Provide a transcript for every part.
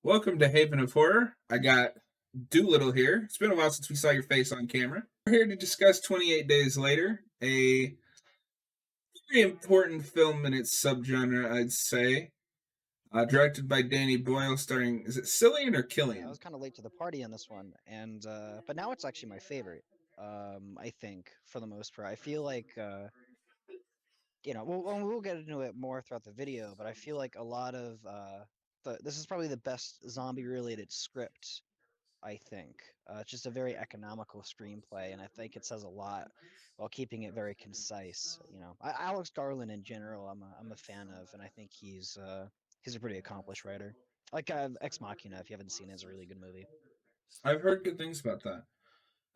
Welcome to Haven of Horror. I got Doolittle here. It's been a while since we saw your face on camera. We're here to discuss 28 Days Later, a very important film in its subgenre, I'd say. Directed by Danny Boyle, starring, is it Cillian or I Killian? was kind of late to the party on this one, and but now it's actually my favorite. I think for the most part, I feel like we'll get into it more throughout the video, but I feel like a lot of this is probably the best zombie-related script. I think it's just a very economical screenplay, and I think it says a lot while keeping it very concise. Alex Garland in general, I'm a fan of, and I think he's a pretty accomplished writer. Like Ex Machina, if you haven't seen it, is a really good movie. I've heard good things about that.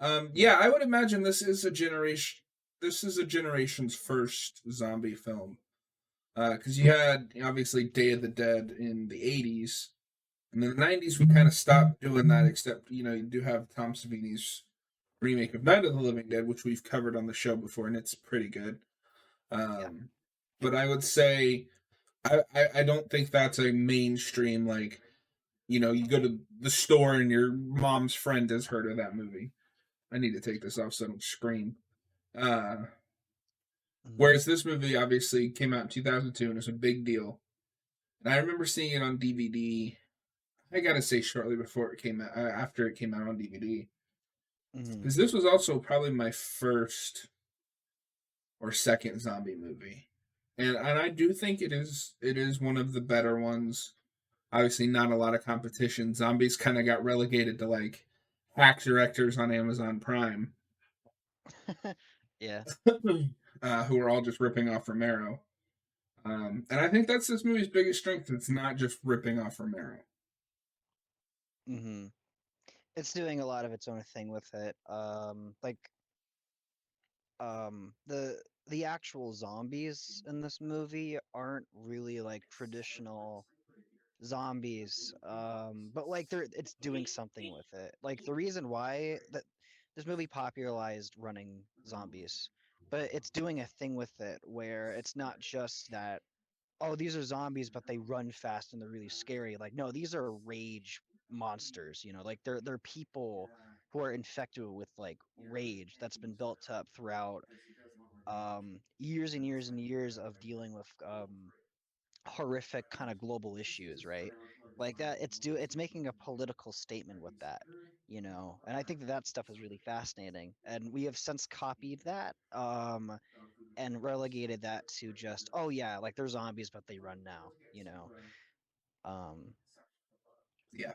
Yeah. Yeah, I would imagine this is a generation. This is a generation's first zombie film. Because you had obviously Day of the Dead in the '80s, and in the '90s we kind of stopped doing that. Except you do have Tom Savini's remake of Night of the Living Dead, which we've covered on the show before, and it's pretty good. Yeah. Um, but I would say I don't think that's a mainstream like you go to the store and your mom's friend has heard of that movie. I need to take this off so I don't scream. Uh, Mhm. Whereas this movie obviously came out in 2002 and it's a big deal. And I remember seeing it on DVD. I gotta say, shortly before it came out, after it came out on DVD, Mhm. because this was also probably my first or second zombie movie, and I do think it is one of the better ones. Obviously, not a lot of competition. Zombies kind of got relegated to like hack directors on Amazon Prime, Yeah. who are all just ripping off Romero. And I think that's this movie's biggest strength. It's not just ripping off Romero. Mhm. It's doing a lot of its own thing with it. The actual zombies in this movie aren't really like traditional zombies. But like it's doing something with it. Like the reason why that this movie popularized running zombies, but it's doing a thing with it where it's not just that, oh, these are zombies, but they run fast and they're really scary. Like, no, these are rage monsters, like they're people who are infected with like rage that's been built up throughout years and years and years of dealing with horrific kind of global issues, right? Like that it's making a political statement with that, and I think that stuff is really fascinating, and we have since copied that and relegated that to just, oh yeah, like they're zombies but they run now. um Yeah.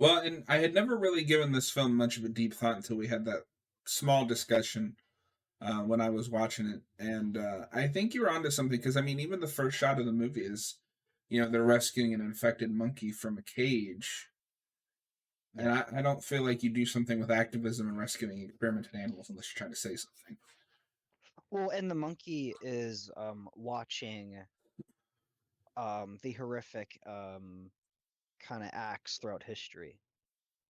Well, and I had never really given this film much of a deep thought until we had that small discussion when I was watching it, and I think you're onto something because I mean, even the first shot of the movie is, they're rescuing an infected monkey from a cage, and yeah. I don't feel like you do something with activism and rescuing experimental animals unless you're trying to say something. Well, and the monkey is watching the horrific kind of acts throughout history.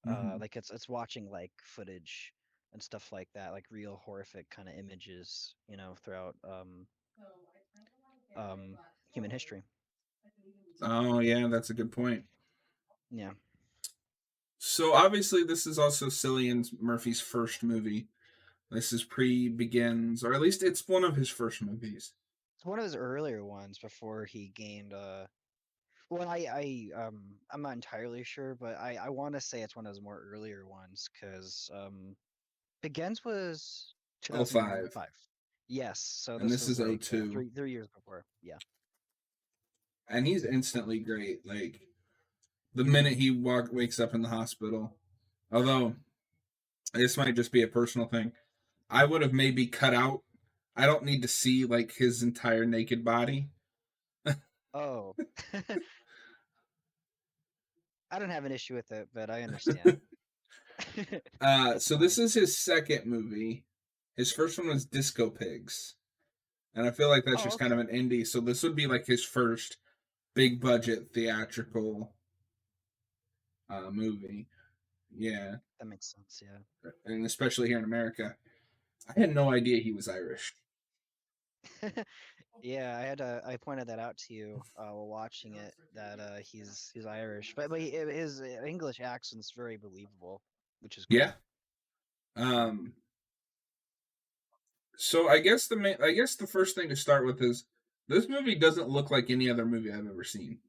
Mm-hmm. Like it's watching like footage and stuff like that, like real horrific kind of images, throughout um human history. Oh yeah, that's a good point. Yeah. So obviously, this is also Cillian Murphy's first movie. This is pre Begins, or at least it's one of his first movies. It's one of his earlier ones before he gained well, I'm not entirely sure, but I want to say it's one of his more earlier ones because Begins was Oh five, 2005. Yes, so and this this was is oh like two, three years before. Yeah. and he's instantly great. Like the Hmm. minute he wakes up in the hospital. Although this might just be a personal thing, I would have maybe cut out. I don't need to see like his entire naked body. Oh, I don't have an issue with it, but I understand. It's So this fine. is his second movie. His first one was Disco Pigs, and I feel like that's Oh, just kind of okay. an indie. So this would be like his first big budget theatrical movie. Yeah, That makes sense. Yeah. and especially here in America. I had no idea he was Irish. Yeah, I pointed that out to you while watching it that he's Irish, but his English accent's very believable, which is Yeah. cool. Um. So I guess the first thing to start with is this movie doesn't look like any other movie I've ever seen,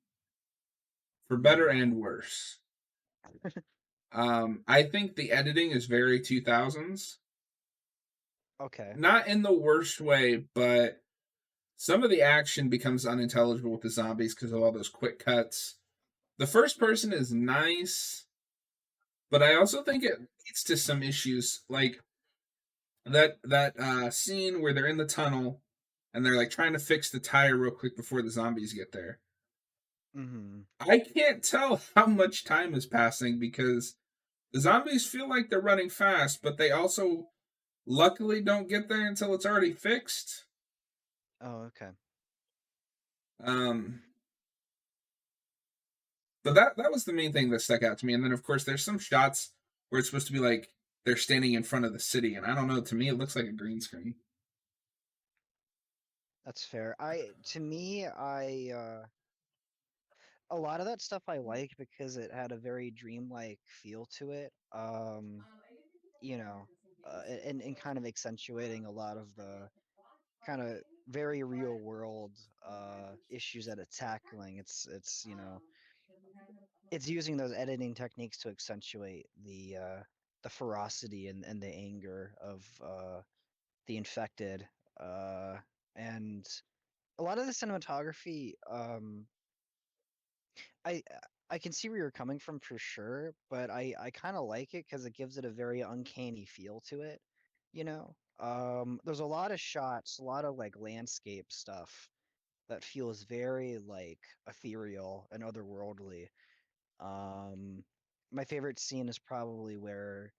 for better Hmm. and worse. I think the editing is very 2000s. Okay. Not in the worst way, but some of the action becomes unintelligible with the zombies because of all those quick cuts. The first person is nice, but I also think it leads to some issues like that scene where they're in the tunnel and they're like trying to fix the tire real quick before the zombies get there. Hmm. I can't tell how much time is passing because the zombies feel like they're running fast, but they also luckily don't get there until it's already fixed. Oh, okay. Um, but that was the main thing that stuck out to me. And then of course there's some shots where it's supposed to be like they're standing in front of the city, and I don't know. To me, it looks like a green screen. That's fair. To me, a lot of that stuff I like because it had a very dreamlike feel to it. You know, and kind of accentuating a lot of the kind of very real world issues that it's tackling. It's it's using those editing techniques to accentuate the ferocity and the anger of the infected, uh, and a lot of the cinematography. I I can see where you're coming from for sure, but I kind of like it because it gives it a very uncanny feel to it. There's a lot of shots, a lot of like landscape stuff that feels very like ethereal and otherworldly. Um, my favorite scene is probably where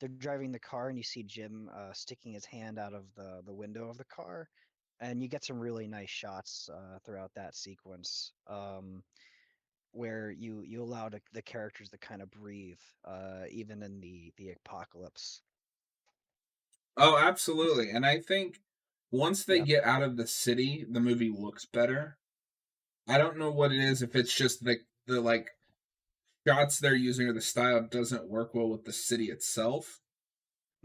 they're driving the car and you see Jim sticking his hand out of the window of the car, and you get some really nice shots throughout that sequence. Where you allow the characters to kind of breathe, even in the apocalypse. Oh, absolutely. And I think once they Yep. get out of the city, the movie looks better. I don't know what it is, if it's just the like shots they're using or the style doesn't work well with the city itself.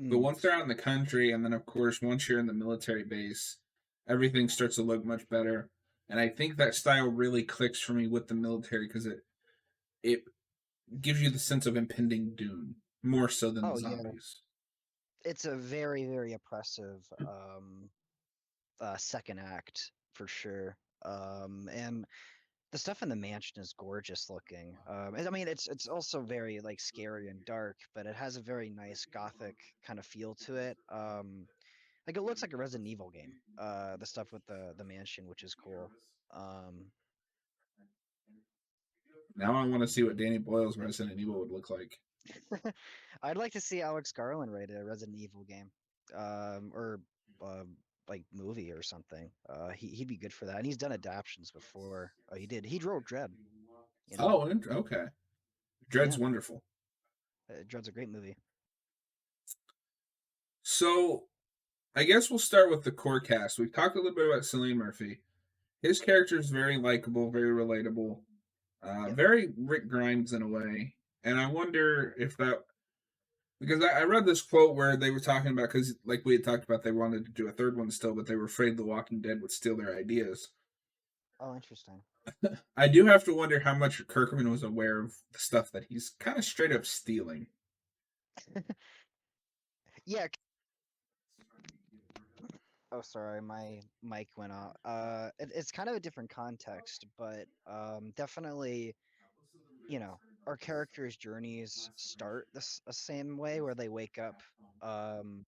But Mm. once they're out in the country, and then of course once you're in the military base, everything starts to look much better. And I think that style really clicks for me with the military because it gives you the sense of impending doom more so than the Oh yeah, zombies. it's a very very oppressive second act for sure. And the stuff in the mansion is gorgeous looking. I mean, it's also very like scary and dark, but it has a very nice gothic kind of feel to it. Like it looks like a Resident Evil game. The stuff with the mansion, which is cool. Um, Now I want to see what Danny Boyle's Resident Evil would look like. I'd like to see Alex Garland write a Resident Evil game, or uh, like movie or something. He'd be good for that, and he's done adaptions before. He wrote Dread. You know, Oh, okay. Dread's yeah, wonderful. Dread's a great movie. So I guess we'll start with the core cast. We've talked a little bit about Cillian Murphy. His character is very likable, very relatable, Yep. very Rick Grimes in a way. And I wonder if that, because I read this quote where they were talking about, because like we had talked about, they wanted to do a third one still, but they were afraid The Walking Dead would steal their ideas. Oh, interesting. I do have to wonder how much Kirkman was aware of the stuff that he's kind of straight up stealing. Yeah. Oh, sorry, my mic went out. It's kind of a different context, but definitely, our characters' journeys start the same way, where they wake up um,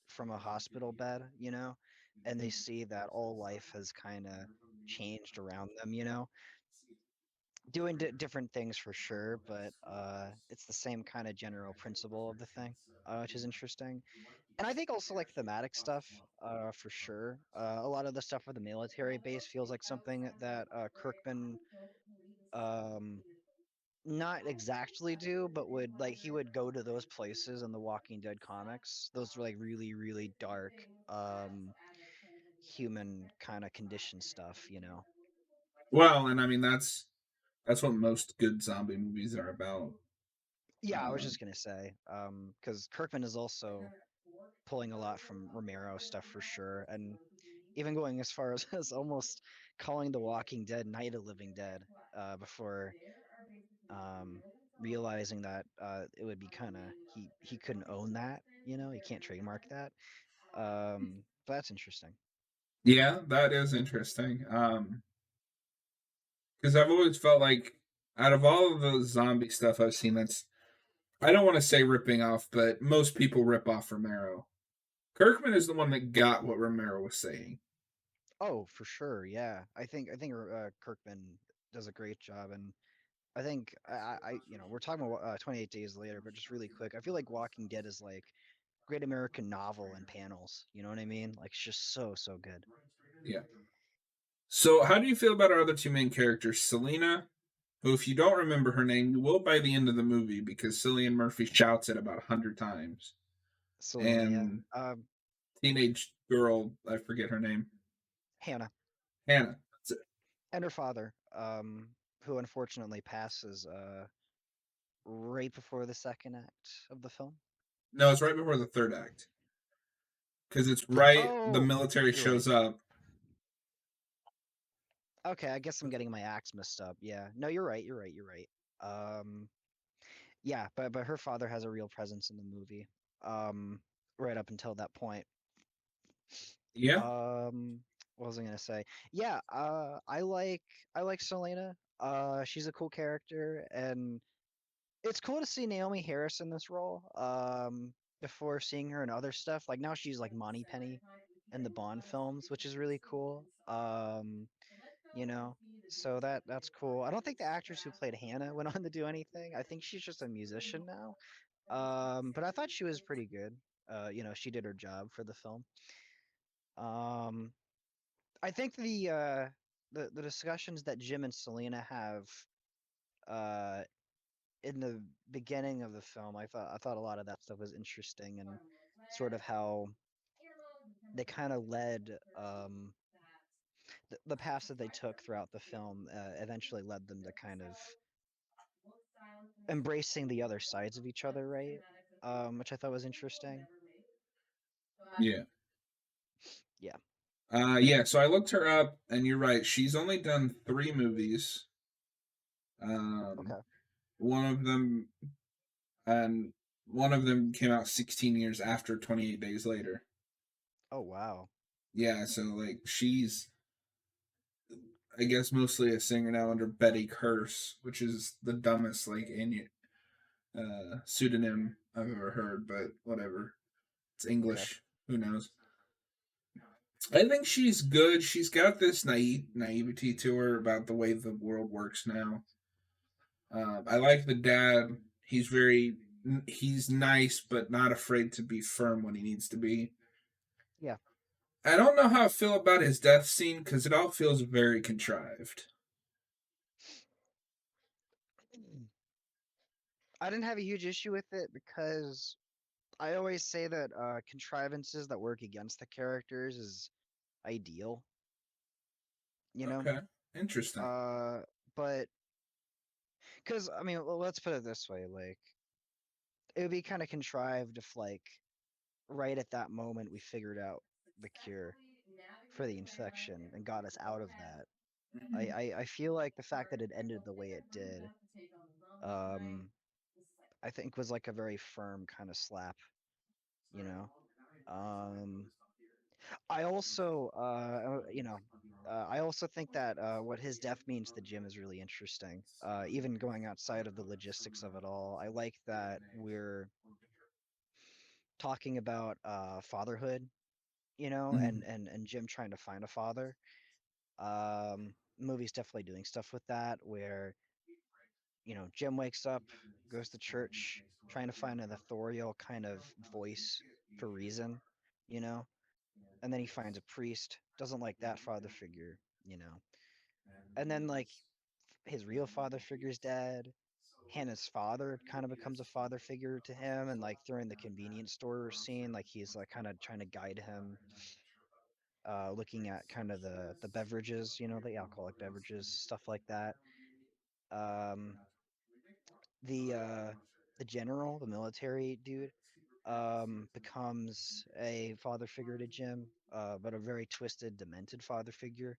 from a hospital bed, and they see that all life has kind of changed around them, doing different things for sure, but it's the same kind of general principle of the thing, which is interesting. And I think also like thematic stuff, for sure. A lot of the stuff with the military base feels like something that Kirkman um, not exactly do, but would like he would go to those places in the Walking Dead comics. Those were like really, really dark. human kind of condition stuff, you know. Well, and I mean that's what most good zombie movies are about. Yeah, I was Um, just gonna say, because Kirkman is also pulling a lot from Romero stuff for sure, and even going as far as, as almost calling The Walking Dead Night of Living Dead, before um, realizing that it would be kind of he couldn't own that, you know, he can't trademark that. But that's interesting. yeah, that is interesting. Because I've always felt like out of all of the zombie stuff I've seen, that's I don't want to say ripping off, but most people rip off Romero. Kirkman is the one that got what Romero was saying. Oh, for sure, yeah. I think Kirkman does a great job, and I think you know we're talking about 28 Days Later, but just really quick, I feel like Walking Dead is like Great American Novel in panels. You know what I mean? Like it's just so good. Yeah. So, how do you feel about our other two main characters, Selena, who, if you don't remember her name, you will by the end of the movie because Cillian Murphy shouts it about 100 times, Selena, yeah. and teenage girl, I forget her name, Hannah Hannah. That's it. and her father, who unfortunately passes right before the second act of the film. No, it's right before the third act because it's right. The Oh, military you're right. shows up. Okay, I guess I'm getting my acts messed up. Yeah. No, you're right. You're right. You're right. Um, yeah, but her father has a real presence in the movie. Um, right up until that point. Yeah, Um, what was I gonna say? Yeah, I like Selena. She's a cool character, and it's cool to see Naomi Harris in this role. Before seeing her in other stuff, like now she's like Monty Penny in the Bond films, which is really cool. You know, so that's cool. I don't think the actress who played Hannah went on to do anything. I think she's just a musician now. But I thought she was pretty good. You know, she did her job for the film. Um, I think the discussions that Jim and Selena have uh in the beginning of the film, I thought a lot of that stuff was interesting and sort of how they kind of led the paths that they took throughout the film eventually led them to kind of embracing the other sides of each other, right? Which I thought was interesting. yeah, Yeah. yeah. So I looked her up, and you're right. She's only done 3 movies. Um, Okay. one of them, and one of them came out 16 years after 28 Days Later. Oh wow. Yeah, so like she's, I guess, mostly a singer now under Betty Curse, which is the dumbest like pseudonym I've ever heard, but whatever. It's Okay. English. Who knows? I think she's good. She's got this naivety to her about the way the world works now. I like the dad. He's nice, but not afraid to be firm when he needs to be. Yeah. I don't know how I feel about his death scene because it all feels very contrived. I didn't have a huge issue with it because I always say that contrivances that work against the characters is ideal, you know? Okay, interesting. Uh, but because I mean, well, let's put it this way, like it would be kind of contrived if like right at that moment we figured out the cure for the infection and got us out of that. I feel like the fact that it ended the way it did, um, I think was like a very firm kind of slap, you know? Um, I also, I also think that what his death means to Jim is really interesting. Even going outside of the logistics of it all, I like that we're talking about fatherhood, you know, Mhm. and Jim trying to find a father. Movie's definitely doing stuff with that, where you know Jim wakes up, goes to church, trying to find an authorial kind of voice for reason, you know, and then he finds a priest, doesn't like that father figure, you know, and then like his real father figure's dead. Hannah's father kind of becomes a father figure to him, and like during the convenience store scene, like he's like kind of trying to guide him. looking at kind of the beverages, the alcoholic beverages, stuff like that. Um, the general, the military dude, becomes a father figure to Jim, but a very twisted, demented father figure.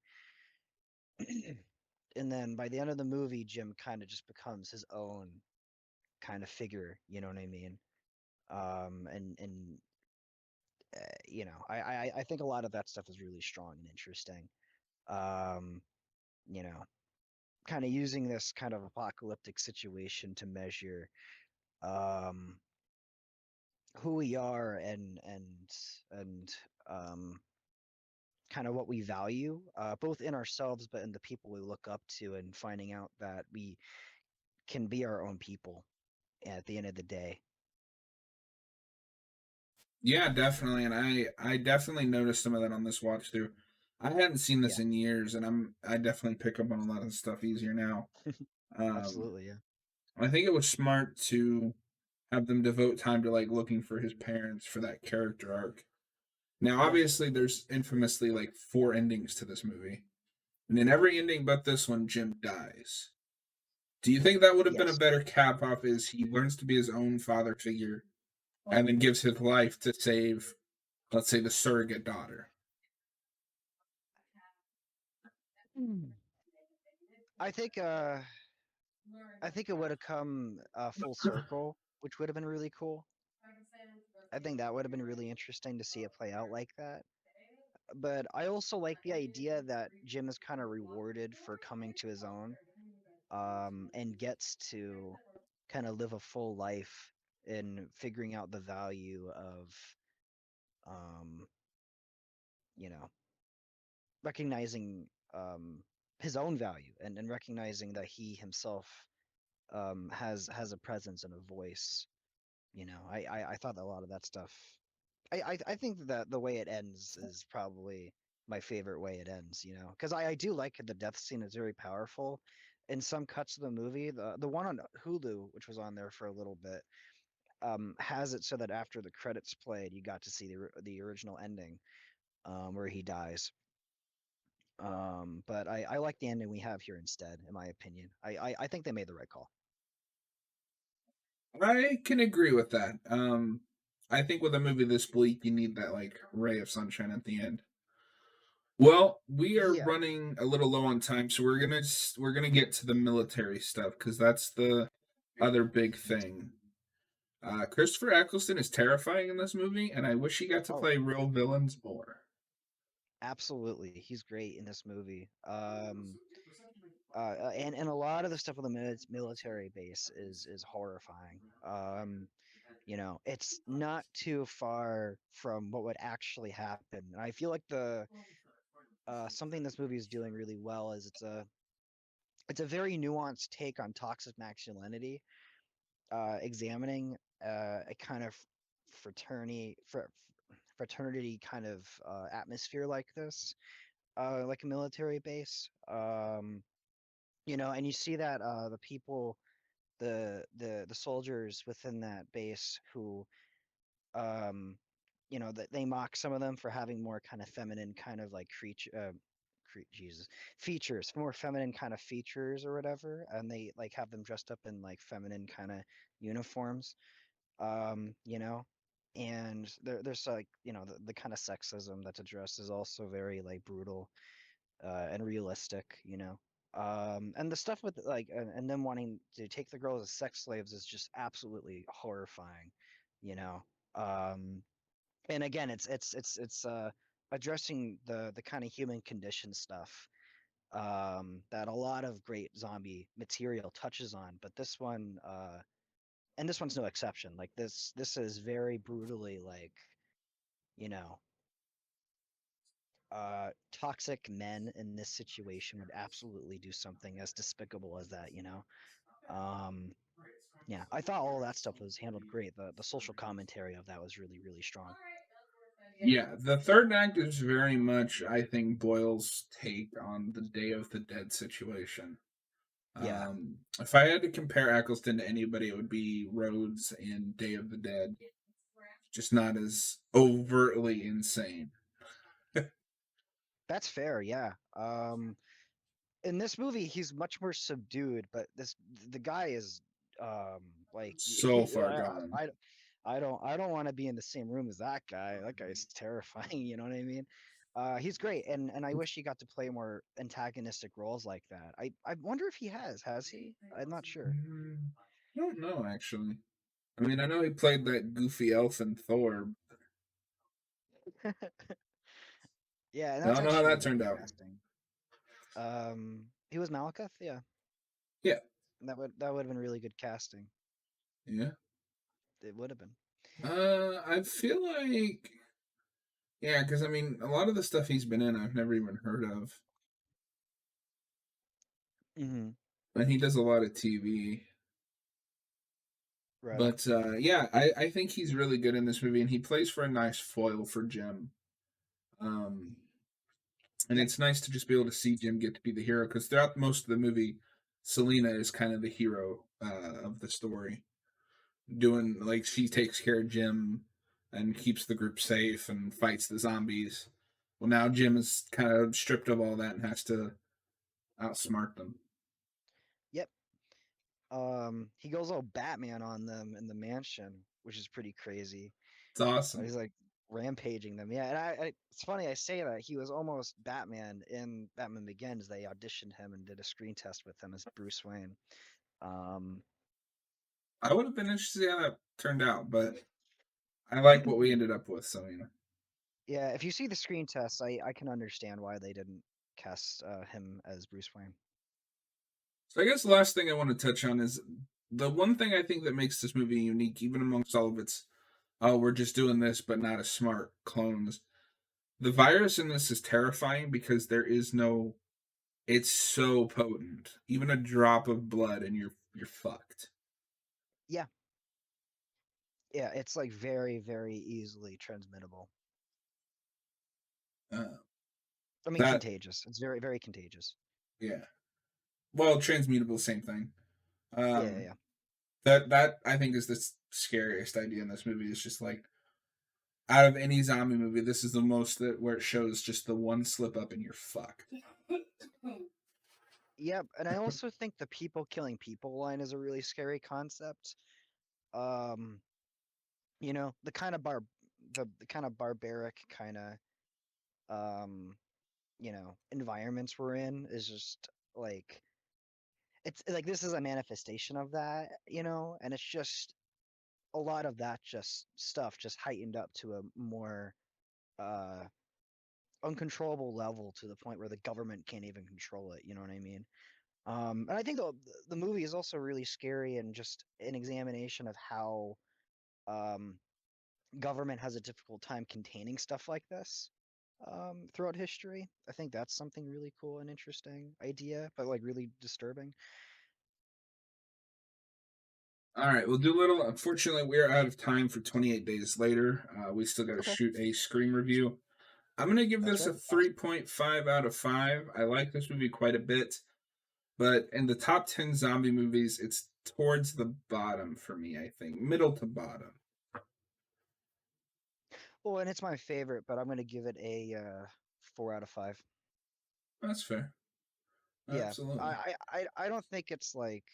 And then by the end of the movie, Jim kind of just becomes his own kind of figure. You know what I mean? And I think a lot of that stuff is really strong and interesting. Um, you know, kind of using this kind of apocalyptic situation to measure um who we are and um kind of what we value, both in ourselves but in the people we look up to, and finding out that we can be our own people at the end of the day. Yeah, definitely, and I definitely noticed some of that on this watch through. I hadn't seen this Yeah, in years, and I definitely pick up on a lot of the stuff easier now. Um, absolutely. Yeah. I think it was smart to have them devote time to like looking for his parents for that character arc. Now, Yeah. obviously, there's infamously like four endings to this movie, and in every ending but this one, Jim dies. Do you think that would have been a Yes. better cap off? As he learns to be his own father figure and then gives his life to save, let's say, the surrogate daughter? Hmm. I think I think it would have come full circle, which would have been really cool. I think that would have been really interesting to see it play out like that. But I also like the idea that Jim is kind of rewarded for coming to his own, and gets to kind of live a full life in figuring out the value of, um, you know, recognizing his own value, and recognizing that he himself has a presence and a voice. I thought that a lot of that stuff. I think that the way it ends is probably my favorite way it ends. Because I do like the death scene is very powerful. In some cuts of the movie, the one on Hulu, which was on there for a little bit, has it so that after the credits played, you got to see the original ending, where he dies. But I like the ending we have here instead, in my opinion. I think they made the right call. I can agree with that. I think with a movie this bleak, you need that like ray of sunshine at the end. Well, we are Yeah. running a little low on time, so we're gonna get to the military stuff because that's the other big thing. Christopher Eccleston is terrifying in this movie, and I wish he got to Oh, play real villains more. absolutely. He's great in this movie. And a lot of the stuff on the military base is horrifying. It's not too far from what would actually happen. And I feel like the something this movie is doing really well is it's a very nuanced take on toxic masculinity, examining a kind of fraternity kind of atmosphere like this, like a military base. And you see that the people, the soldiers within that base who, um, that they mock some of them for having more kind of feminine kind of like Jesus, features, more feminine kind of features or whatever, and they like have them dressed up in like feminine kind of uniforms, um, you know, and there's like the kind of sexism that's addressed is also very like brutal, and realistic, and the stuff with like and them wanting to take the girls as sex slaves is just absolutely horrifying, you know. Um, and again, it's addressing the kind of human condition stuff, that a lot of great zombie material touches on, but this one, and this one's no exception. Like this is very brutally like, you know, toxic men in this situation would absolutely do something as despicable as that, you know. Um, yeah, I thought all that stuff was handled great. The social commentary of that was really really strong. Yeah, the third act is very much, I think, Boyle's take on the Day of the Dead situation. Yeah. If I had to compare Eccleston to anybody, it would be Rhodes in Day of the Dead, just not as overtly insane. That's fair, yeah. In this movie, he's much more subdued, but the guy is um like So far gone. I don't want to be in the same room as that guy. That guy's terrifying, you know what I mean? He's great, and I wish he got to play more antagonistic roles like that. I wonder if he has he? I'm not sure. I don't know actually. I mean, I know he played that goofy elf in Thor. Yeah, and I that's don't know how actually that really turned good out. casting. He was Malekith, yeah. Yeah, That would have been really good casting. yeah. It would have been. I feel like yeah, because I mean, a lot of the stuff he's been in, I've never even heard of, Hmm. and he does a lot of TV. Right on. But yeah, I think he's really good in this movie, and he plays for a nice foil for Jim. Um, and Yep. it's nice to just be able to see Jim get to be the hero because throughout most of the movie, Selena is kind of the hero of the story, doing like she takes care of Jim and keeps the group safe and fights the zombies. Well, now Jim is kind of stripped of all that and has to outsmart them. Yep. He goes all Batman on them in the mansion, which is pretty crazy. It's awesome. He's like rampaging them. Yeah, and it's funny I say that he was almost Batman in Batman Begins. They auditioned him and did a screen test with him as Bruce Wayne. Um, I would have been interested to see how that turned out, but I like what we ended up with. So you know. yeah, if you see the screen test, I can understand why they didn't cast him as Bruce Wayne. So I guess the last thing I want to touch on is the one thing I think that makes this movie unique, even amongst all of its, oh, we're just doing this, but not as smart clones. The virus in this is terrifying because there is no. It's so potent. Even a drop of blood and you're fucked. Yeah, yeah, it's like very, very easily transmittable. Uh, I mean, that contagious. It's very, very contagious. yeah. Well, transmutable, same thing. Yeah, yeah, Um, yeah. that I think is the scariest idea in this movie. It's just like out of any zombie movie, this is the most that where it shows just the one slip up and you're fucked. Yep, and I also think the people killing people line is a really scary concept. Um, the kind of the kind of barbaric kind of environments we're in is just like it's like this is a manifestation of that, and it's just a lot of that just stuff just heightened up to a more uh uncontrollable level to the point where the government can't even control it, you know what I mean? And I think the movie is also really scary and just an examination of how um, government has a difficult time containing stuff like this throughout history. I think that's something really cool and interesting idea, but like really disturbing. All right, we'll do little. Unfortunately, we are out of time for 28 days later. We still got to Okay, shoot a Scream review. I'm going to give that's this a right. 3.5 out of 5. I like this movie quite a bit, but in the top 10 zombie movies, it's towards the bottom for me, I think. Middle to bottom. Well, and it's my favorite, but I'm gonna give it a 4 out of 5. That's fair. Yeah, Absolutely. I don't think it's like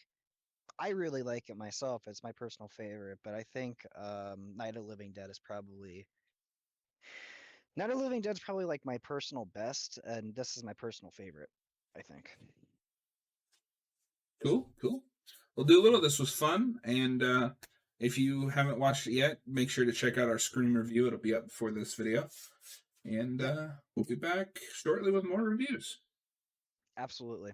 I really like it myself. It's my personal favorite, but I think Night of the Living Dead is probably Night of the Living Dead's probably like my personal best, and this is my personal favorite, I think. Cool, cool. We'll do a little. Mhm. This was fun. And if you haven't watched it yet, make sure to check out our Scream review. It'll be up before this video. And Yep, we'll be back shortly with more reviews. absolutely.